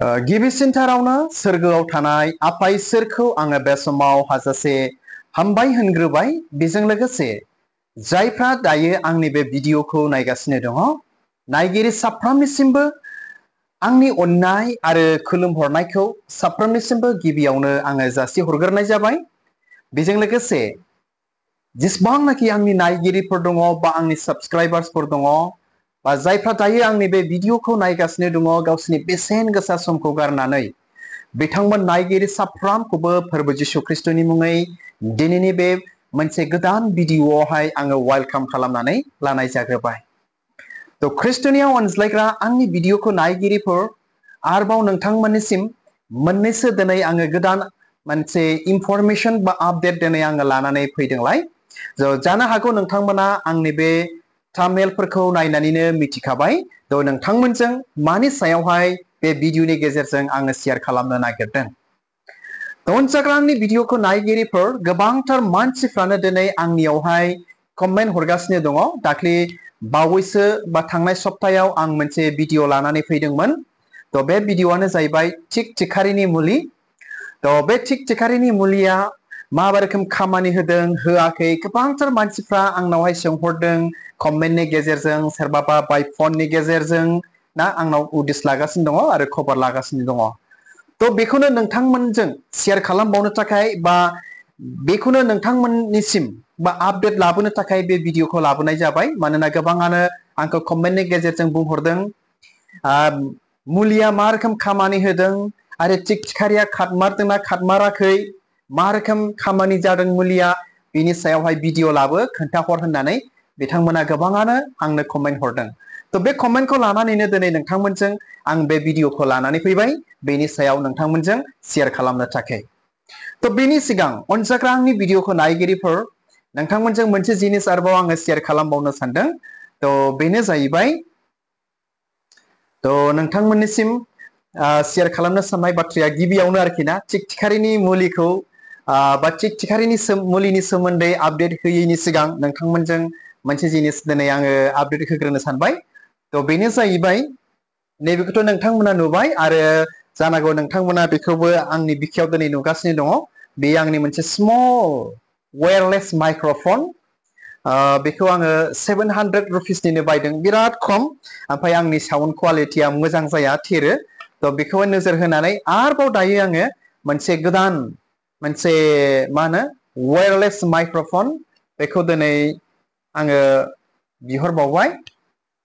गिबिसिनथारावनो सोरगोआव थानाय आफा इसोरखौ आङो बे समाव हाजासे हामबाय होनग्रोबाय। बेजों लोगोसे जायफ्रा दायो आंनि बे भिडिअखौ नायगासिनो दङ, नायगिरि साफ्रोमनिसिमबो आंनि अननाय आरो खुलुमहरनायखौ साफ्रोमनिसिमबो गिबियावनो आङो जासिहरग्रोनाय जाबाय। बेजों लोगोसे जेसेबांनाखि आंनि नायगिरिफोर दङ बा आंनि साबस्क्राइबार्सफोर दङ, बा जायफ्रा दायो आंनि बे भिडिअखौ नायगासिनो दङ, गावसिनि बेसेन गोसा समखौ गारनानै बिथांमोन नायगिरि साफ्रोमखौबो फोरबो जिशु ख्रिस्टनि मुङै दिनैनि बे मोनसे गोदान भिडिअआवहाय आङो वेलकाम खालामनानै लानाय जाग्रोबाय। तो ख्रिस्टनियाव अनज्लायग्रा आंनि भिडिअखौ नायगिरिफोर, आरोबाव नोंथांमोननिसिम मोननैसो दिनै आङो गोदान मोनसे इनफरमेशन बा आपडेट दिनै आङो लानानै फैदोंलाय। जानो हागौ नोंथांमोना आंनि बे थाम्बनेलफोरखौ नायनानैनो मिथिखाबाय। तो नोंथांमोनजों मानि सायावहाय बे भिडिअनि गेजेरजों आङो शेयार खालामनो नागिरदों। तो अनजाग्रा आंनि भिडिअखौ नायगिरिफोर, गोबांथार मानसिफ्रानो दिनै आंनियावहाय कमेन्ट हरगासिनो दङ। दाख्लि बावैसो बा थांनाय सप्तायाव आं मोनसे भिडिअ लानानै फैदोंमोन। तो बे भिडिअआनो जाहैबाय थिक थिखारिनि मुलि। तो बे थिक थिखारिनि मुलिया मा रोखोम खामानि होदों होआखै, गोबांथार मानसिफ्रा आंनावहाय सोंहरदों कमेन्टनि गेजेरजों, सोरबाबा बाय फननि गेजेरजों ना आंनाव उदिस लागासिनो दङ आरो खबर लागासिनो दङ। तो बेखौनो नोंथांमोनजों शेयार खालामबावनो थाखाय बा बेखौनो नोंथांमोननिसिम बा आपडेट लाबोनो थाखाय बे भिडिअखौ लाबोनाय जाबाय। मानोना गोबाङानो आंखौ कमेन्टनि गेजेरजों बुंहरदों मुलिया मा रोखोम खामानि होदों आरो थिक थिखारिया खारमारदोंना खारमाराखै, मा रोखोम खामानि जादों मुलिया, बिनि सायावहाय भिडिअ लाबो खोन्थाहर होननानै बिथांमोना गोबाङानो आंनो कमेन्ट हरदों। तो बे कमेन्टखौ लानानैनो दिनै नोंथांमोनजों आं बे भिडिअखौ लानानै फैबाय, बेनि सायाव नोंथांमोनजों शेयार खालामनो थाखाय। तो बेनि सिगां अनजाग्रा आंनि भिडिअखौ नायगिरिफोर, नोंथांमोनजों मोनसे जिनिस आरोबाव आङो शेयार खालामबावनो सानदों। तो बेनो जाहैबाय, तो नोंथांमोननिसिम शेयार खालामनो साननाय बाथ्राया गिबियावनो आरोखि ना, थिक थिखारिनि मुलिखौ बा थिक थिखारिनि मुलिनि सोमोन्दै आपडेट होयैनि सिगां नोंथांमोनजों मोनसे जिनिस दिनै आङो आपडेट होग्रोनो सानबाय। तो बेनो जाहैबाय, नैबेखौथ' नोंथांमोना नुबाय आरो जानांगौ नोंथांमोना बेखौबो आंनि बिखायाव दिनै नुगासिनो दङ। बे आंनि मोनसे स्मल वायारलेस माइक्र'फन। बेखौ आङो 700 रुपिसनिनो बायदों, बिराद खम। ओमफ्राय आंनि साउन्ड क्वालिटिया मोजां जाया, थेरो। तो बेखौहाय नोजोर होनानै आरोबाव दायो आङो मोनसे गोदान मोनसे मा होनो वायारलेस माइक्र'फन, बेखौ दिनै आङो बिहरबावबाय।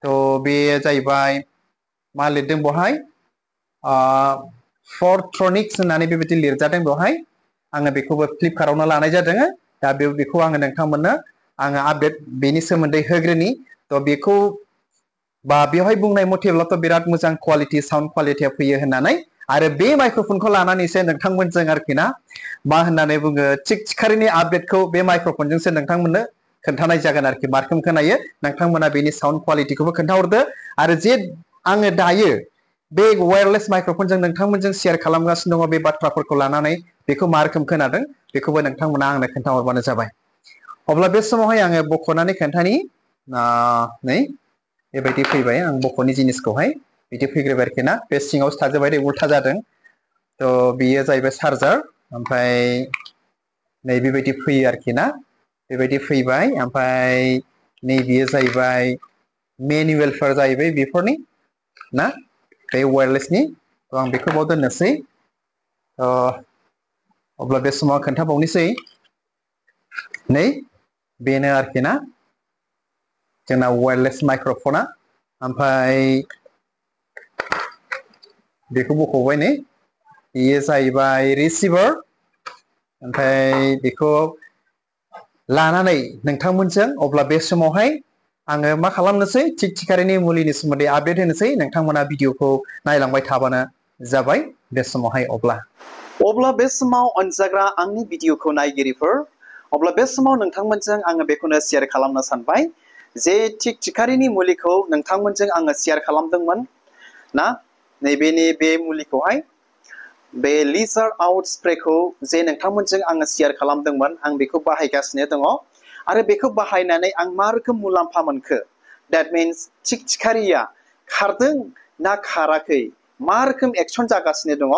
तो बे जाहैबाय मा लिरदों बेवहाय, फरट्रनिक्स होननानै बेबायदि लिरजादों बेवहाय। आङो बेखौबो फ्लिपकार्टआवनो लानाय जादों। दा बेखौ आङो नोंथांमोननो आङो आपडेट बेनि सोमोन्दै होग्रोनि। तो बेखौ बा बेवहाय बुंनाय मथेब्लाथ' बिराद मोजां क्वालिटि, साउन्ड क्वालिटिया फैयो होननानै। आरो बे माइक्र'फनखौ लानानैसो नोंथांमोनजों आरोखि ना, मा होननानै बुङो, थिक थिखारिनि आपडेटखौ बे माइक्र'फनजोंसो नोंथांमोननो खोन्थानाय जागोन आरोखि। मारोखोम खोनायो नोंथांमोना बेनि साउन्ड क्वालिटिखौबो खोन्थाहरदो। आरो जे आङो दायो बे वायारलेस माइक्र'फनजों नोंथांमोनजों शेयार खालामगासिनो दङ बे बाथ्राफोरखौ लानानै, बेखौ मा रोखोम खोनादों बेखौबो नोंथांमोना आंनो खोन्थाहरबानो जाबाय। अब्ला बे समावहाय आङो बख'नानै खोन्थानि। नै बेबायदि फैबाय, आं बख'नि जिनिसखौहाय बिदि फैग्रोबाय आरोखि ना। बे सिङावसो थाजोबबाय, उल्था जादों। तो बेयो जाहैबाय चार्जार, ओमफ्राय नै बेबायदि फैयो आरोखि ना, बेबायदि फैबाय। ओमफ्राय नैबेयो जाहैबाय मेनुवेलफोर जाहैबाय बेफोरनि ना, बे वायारलेसनि। तो आं बेखौ बाव दोननोसै। अब्ला बे समाव खोन्थाबावनोसै, नै बेनो आरोखि ना जोंना वायारलेस माइक्र'फना। ओमफ्राय बेखौ बख'बाय, नै बेयो जाहैबाय रिसिभार। ओमफ्राय बेखौ लानानै नोंथांमोनजों अब्ला बे समावहाय आङो मा खालामनोसै, थिक थिखारिनि मुलिनि सोमोन्दै आपडेट होनोसै। नोंथांमोना भिडिअखौ नायलांबाय थाबानो जाबाय बे समावहाय। अब्ला बे समाव अनजाग्रा आंनि भिडिअखौ नायगिरिफोर, अब्ला बे समाव नोंथांमोनजों आङो बेखौनो शेयार खालामनो सानबाय जे थिक थिखारिनि मुलिखौ नोंथांमोनजों आङो शेयार खालामदोंमोन ना। नैबेनि बे मुलिखौहाय, बे लिजार आउट स्प्रेखौ जे नोंथांमोनजों आङो शेयार खालामदोंमोन, आं बेखौ बाहायगासिनो दङ। आरो बेखौ बाहायनानै आं मा रोखोम मुलाम्फा मोनखो, डेट मिन्स थिक थिखारिया खारदों ना खाराखै, मा रोखोम एक्सन जागासिनो दङ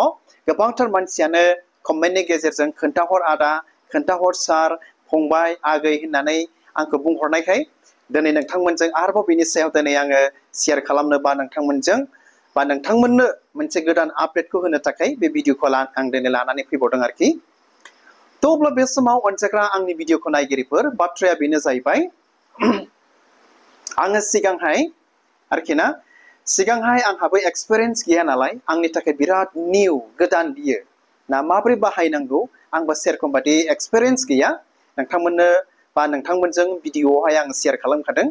गोबांथार मानसियानो कमेन्टनि गेजेरजों खोन्थाहर आदा खोन्थाहर सार फंबाय आगै होननानै आंखौ बुंहरनायखाय दिनै नोंथांमोनजों आरोबाव बेनि सायाव दिनै आङो शेयार खालामनो बा नोंथांमोनजों बा नोंथांमोननो मोनसे गोदान आपडेटखौ होनो थाखाय बे भिडिअखौ आं दिनै लानानै फैबावदों आरोखि थ' अब्ला बे समाव अनसायग्रा आंनि भिडिअखौ नायगिरिफोर बाथ्राया बेनो जाहैबाय आङो सिगांहाय आरोखि ना सिगांहाय आंहाबो एक्सपिरियेन्स गैया नालाय आंनि थाखाय बिराद निउ गोदान बियो ना माबोरै बाहायनांगौ आंबो सेरखम बादि एक्सपिरियेन्स गैया नोंथांमोननो बा नोंथांमोनजों भिडिअआवहाय आं शेयार खालामखादों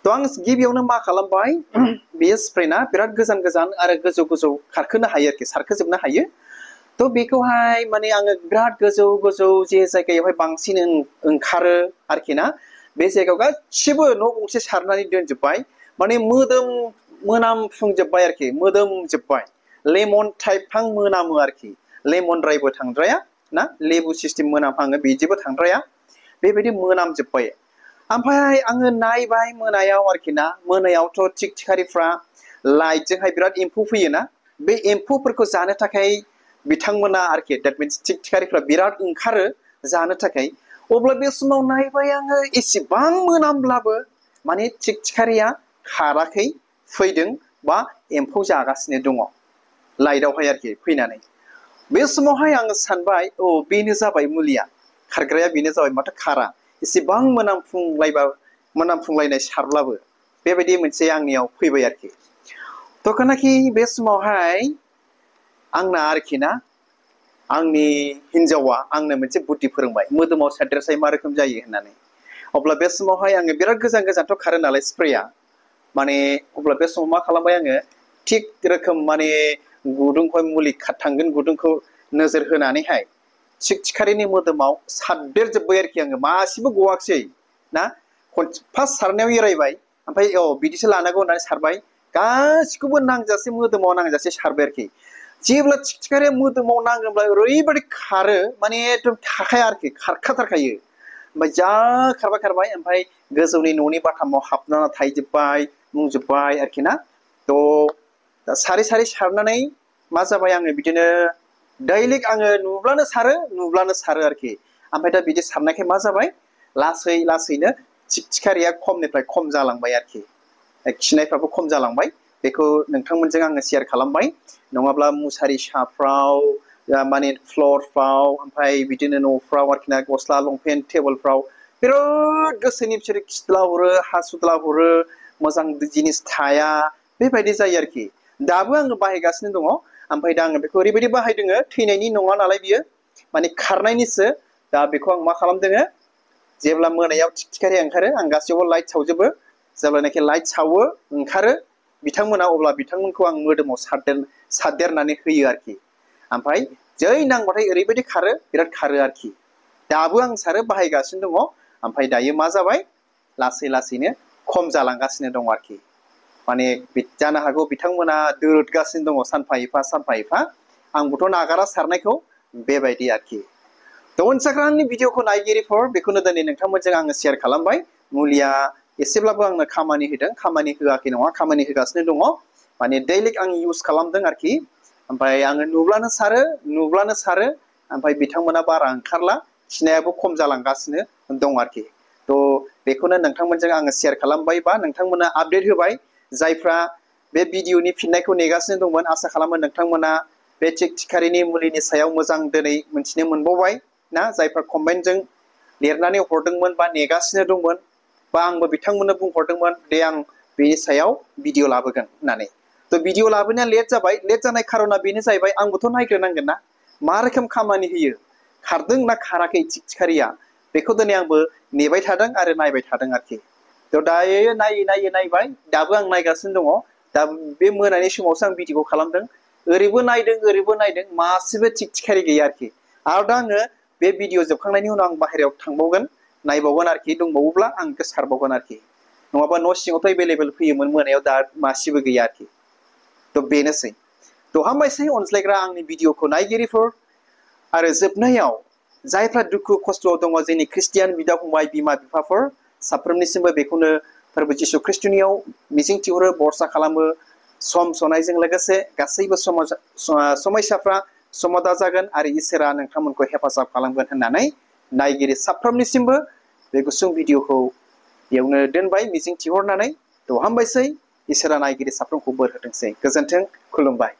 थ' आं गिबियावनो मा खालामबाय बेयो स्प्रेना बिराद गोजान गोजान आरो गोजौ गोजौ खारखोनो हायो आरोखि सारखोजोबनो हायो थ' बेखौहाय माने आङो बिराद गोजौ गोजौ जे जायगायावहाय बांसिन ओंखारो आरोखि ना बे जायगायाव गासिबो न' गंसे सारनानै दोनजोबबाय माने मोनामफुंजोबबाय आरोखि मोदोमजोबबाय लेमन टाइपहां मोनामो आरोखि लेमनद्रायबो थांद्राया ना लेबु सिस्टेम मोनामहाङो बिदिबो थांद्राया बेबायदि मोनामजोबबाय ओमफ्राय आङो नायबाय मोनायाव आरोखि ना मोनायावथ' थिखथिखारिफ्रा लाइटजोंहाय बिराद एम्फौ फैयोना बे एम्फौफोरखौ जानो थाखाय बिथांमोना आरोखि डेट मिन्स थिखथिखारिफ्रा बिराद ओंखारो जानो थाखाय अब्ला बे समाव नायबाय आङो एसेबां मोनामब्लाबो माने थिखथिखारिया खाराखै फैदों बा एम्फौ जागासिनो दङ लाइटआवहाय आरोखि फैनानै बे समावहाय आङो सानबाय बेनो जाबाय मुलिया खारग्राया बेनो जाबाय माथो खारा एसेबां मोनामफुंलायनाय सारब्लाबो बेबायदि मोनसे आंनियाव फैबाय आरोखि तखनाखि बे समावहाय आंना आरोखि ना आंनि हिन्जावा आंनो मोनसे बुद्धि फोरोंबाय मोदोमाव सारदेरसाय मा रोखोम जायो होननानै अब्ला बे समावहाय आङो बिराद गोजान गोजानथ' खारो नालाय स्प्रेया माने अब्ला बे समाव मा खालामबाय आङो थिग रोखोम माने गुदुंखौ मुलि थांगोन गुदुंखौ नोजोर होनानैहाय थिखथिखारिनि मोदोमाव सारदेरजोब्बाय आरोखि आङो मासेबो गवाखिसै ना फार्स्ट सारनायाव एरायबाय ओमफ्राय बिदिसो लानांगौ होननानै सारबाय गासिखौबो नांजासे मोदोमाव नांजासे सारबाय आरोखि जेब्ला थिखथिखारिया मोदोमाव नाङोब्ला ओरैबायदि खारो माने एकदम थाखाया आरोखि खारखाथारखायो ओमफ्राय जा खारबाय ओमफ्राय गोजौनि न'नि बाथामाव हाबनानै थाहैजोब्बाय मुंजोब्बाय आरोखि ना थ' सारै सारनानै मा जाबाय आङो बिदिनो दैलिक आङो नुब्लानो सारो आरोखि ओमफ्राय दा बिदि सारनायखाय मा जाबाय लासै लासैनो थिखथिखारिया खमनिफ्राय खम जालांबाय आरोखि खिनायफ्राबो खम जालांबाय बेखौ नोंथांमोनजों आङो शेयार खालामबाय नङाब्ला मुसारि साफ्राव माने फ्लरफ्राव ओमफ्राय बिदिनो न'फ्राव आरोखि ना गस्ला लंपेन्ट टेबोलफ्राव बिराद गोसोनि बिसोरो खिद्ला हरो हासुद्ला हरो मोजां जिनिस थाया बेबायदि जायो आरोखि दाबो आङो बाहायगासिनो दङ ओमफ्राय दा आङो बेखौ ओरैबायदि बाहायदोङो थैनायनि नङा नालाय बियो माने खारनायनिसो दा बेखौ आं मा खालामदोङो जेब्ला मोनायाव थिखथिखारिया ओंखारो आं गासैयावबो लाइट सावजोबो जेब्लानाखि लाइट सावो ओंखारो बिथांमोना अब्ला बिथांमोनखौ आं मोदोमाव सारदेरनानै होयो आरोखि ओमफ्राय जै नांबाथाय ओरैबायदि खारो बिराद खारो आरोखि दाबो आं सारो बाहायगासिनो दङ ओमफ्राय दायो मा जाबाय लासै लासैनो खम जालांगासिनो दङ आरोखि माने जानो हागौ बिथांमोना दोरोदगासिनो दङ सानफा एफा आंबोथ' नागारा सारनायखौ बेबायदि आरोखि थ' अनसायग्रा आंनि भिडिअखौ नायगिरिफोर बेखौनो दिनै नोंथांमोनजों आङो शेयार खालामबाय मुलिया एसेब्लाबो आंनो खामानि होदों खामानि होआखै नङा खामानि होगासिनो दङ माने दैलिक आं इउज खालामदों आरोखि ओमफ्राय आङो नुब्लानो सारो ओमफ्राय बिथांमोना बारा ओंखारला खिनायाबो खम जालांगासिनो दं आरोखि थ' बेखौनो नोंथांमोनजों आङो शेयार खालामबाय बा नोंथांमोना आपडेट होबाय जायफ्रा बे भिडिअनि फिननायखौ नेगासिनो दंमोन आसा खालामो नोंथांमोना बे थिखथिखारिनि मुलिनि सायाव मोजां दिनै मिथिनो मोनबावबाय ना जायफ्रा कमेन्टजों लिरनानै हरदोंमोन बा नेगासिनो दंमोन बा आंबो बिथांमोननो बुंहरदोंमोन दे आं बेनि सायाव भिडिअ लाबोगोन होननानै थ' भिडिअ लाबोनाया लेट जाबाय लेट जानाय खारना बेनो जाहैबाय आंबोथ' नायग्रोनांगोन ना मा रोखोम खामानि होयो खारदों ना खाराखै थिखथिखारिया बेखौ दिनै आंबो नेबाय थादों आरो नायबाय थादों आरोखि थ' दायो नायबाय दाबो आं नायगासिनो दङ दा बे मोनानि समावसो आं भिडिअखौ खालामदों ओरैबो नायदों मासेबो थिखथिखारि गैया आरोखि आरो दा आङो बे भिडिअ जोबखांनायनि उनाव आं बाहेरायाव थांबावगोन नायबावगोन आरोखि दंबावोब्ला आं बेखौ सारबावगोन आरोखि नङाबा न' सिङावथ' एभेलेबेल फैयोमोन मोनायाव दा मासेबो गैया आरोखि थ' बेनोसै थ' हामबायसै अनज्लायग्रा आंनि भिडिअखौ नायगिरिफोर आरो जोबनायाव जायफ्रा दुखु खस्थ'आव दङ जोंनि ख्रिस्टियान बिदा फंबाय बिमा बिफाफोर साफ्रोमनिसिमबो बेखौनो फोरबो जिशु ख्रिस्ट'नियाव मिजिंथिहरो भरसा खालामो सम सनायजों लोगोसे गासैबो समस्याफ्रा समाधान जागोन आरो इसोरा नोंथांमोनखौ हेफाजाब खालामगोन होननानै नायगिरि साफ्रोमनिसिमबो बे गुसुं भिडिअखौ बेयावनो दोनबाय मिजिं थिहरनानै थ' हामबायसै इसोरा नायगिरि साफ्रोमखौ बोर होथोंसै गोजोन्थों खुलुमबाय।